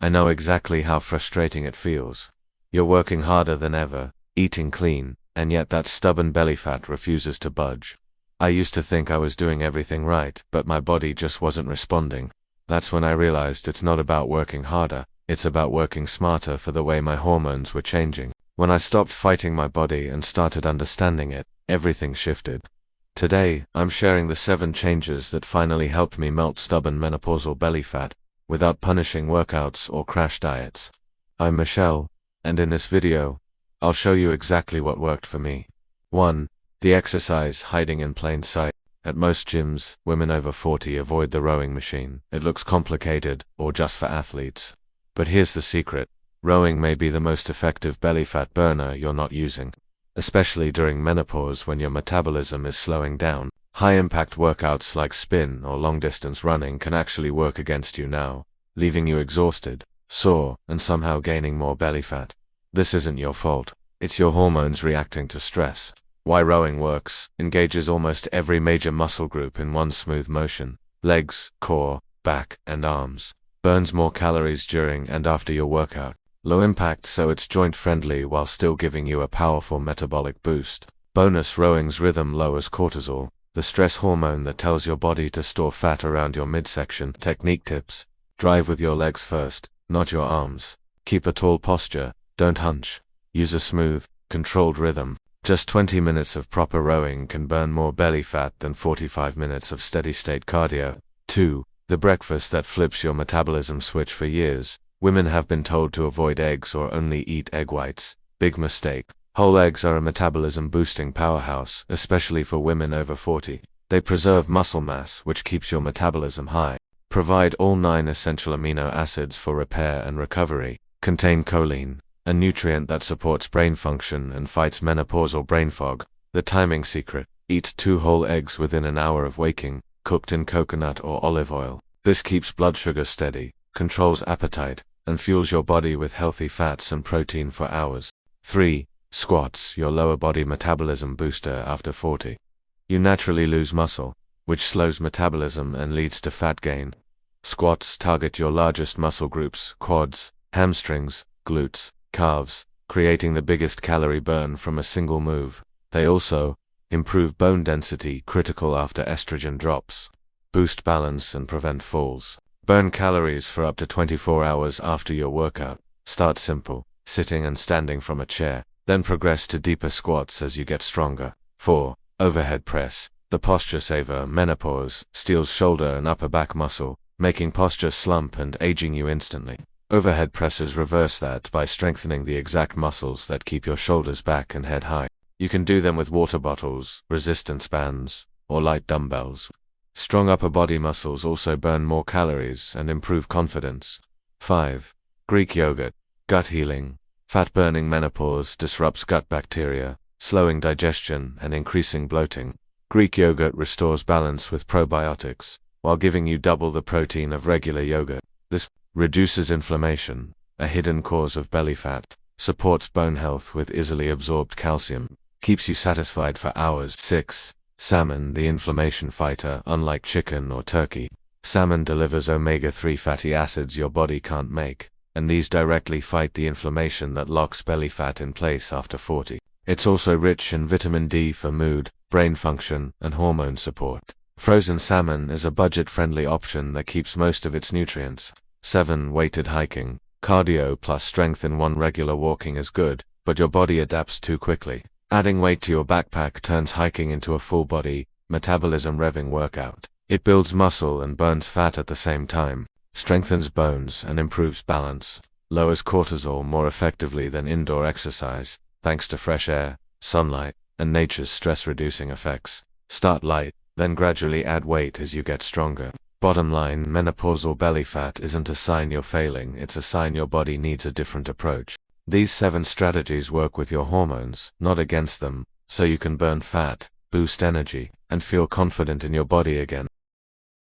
I know exactly how frustrating it feels. You're working harder than ever, eating clean, and yet that stubborn belly fat refuses to budge. I used to think I was doing everything right, but my body just wasn't responding. That's when I realized it's not about working harder, it's about working smarter for the way my hormones were changing. When I stopped fighting my body and started understanding it, everything shifted. Today, I'm sharing the 7 changes that finally helped me melt stubborn menopausal belly fat, without punishing workouts or crash diets. I'm Michelle, and in this video, I'll show you exactly what worked for me. 1. The exercise hiding in plain sight. At most gyms, women over 40 avoid the rowing machine. It looks complicated, or just for athletes. But here's the secret. Rowing may be the most effective belly fat burner you're not using. Especially during menopause when your metabolism is slowing down. High-impact workouts like spin or long-distance running can actually work against you now, leaving you exhausted, sore, and somehow gaining more belly fat. This isn't your fault. It's your hormones reacting to stress. Why rowing works: engages almost every major muscle group in one smooth motion. Legs, core, back, and arms. Burns more calories during and after your workout. Low impact, so it's joint friendly while still giving you a powerful metabolic boost. Bonus: rowing's rhythm lowers cortisol, the stress hormone that tells your body to store fat around your midsection. Technique tips: drive with your legs first, not your arms. Keep a tall posture, don't hunch. Use a smooth, controlled rhythm. Just 20 minutes of proper rowing can burn more belly fat than 45 minutes of steady-state cardio. 2. The breakfast that flips your metabolism switch. For years, women have been told to avoid eggs or only eat egg whites. Big mistake. Whole eggs are a metabolism-boosting powerhouse, especially for women over 40. They preserve muscle mass, which keeps your metabolism high. Provide all 9 essential amino acids for repair and recovery. Contain choline, a nutrient that supports brain function and fights menopausal brain fog. The timing secret: eat 2 whole eggs within an hour of waking, cooked in coconut or olive oil. This keeps blood sugar steady, controls appetite, and fuels your body with healthy fats and protein for hours. 3. Squats, your lower body metabolism booster after 40. You naturally lose muscle, which slows metabolism and leads to fat gain. Squats target your largest muscle groups: quads, hamstrings, glutes, calves, creating the biggest calorie burn from a single move. They also improve bone density, critical after estrogen drops, boost balance and prevent falls. Burn calories for up to 24 hours after your workout. Start simple, sitting and standing from a chair, then progress to deeper squats as you get stronger. 4. Overhead press, the posture saver. Menopause steals shoulder and upper back muscle, making posture slump and aging you instantly. Overhead presses reverse that by strengthening the exact muscles that keep your shoulders back and head high. You can do them with water bottles, resistance bands, or light dumbbells. Strong upper body muscles also burn more calories and improve confidence. 5. Greek yogurt, gut healing. Fat-burning menopause disrupts gut bacteria, slowing digestion and increasing bloating. Greek yogurt restores balance with probiotics, while giving you double the protein of regular yogurt. This reduces inflammation, a hidden cause of belly fat, supports bone health with easily absorbed calcium, keeps you satisfied for hours. 6. Salmon, the inflammation fighter. Unlike chicken or turkey, salmon delivers omega-3 fatty acids your body can't make, and these directly fight the inflammation that locks belly fat in place after 40. It's also rich in vitamin D for mood, brain function, and hormone support. Frozen salmon is a budget-friendly option that keeps most of its nutrients. 7. Weighted hiking. Cardio plus strength in one. Regular walking is good, but your body adapts too quickly. Adding weight to your backpack turns hiking into a full-body, metabolism-revving workout. It builds muscle and burns fat at the same time, strengthens bones and improves balance, lowers cortisol more effectively than indoor exercise, thanks to fresh air, sunlight, and nature's stress-reducing effects. Start light, then gradually add weight as you get stronger. Bottom line: menopausal belly fat isn't a sign you're failing, it's a sign your body needs a different approach. These 7 strategies work with your hormones, not against them, so you can burn fat, boost energy, and feel confident in your body again.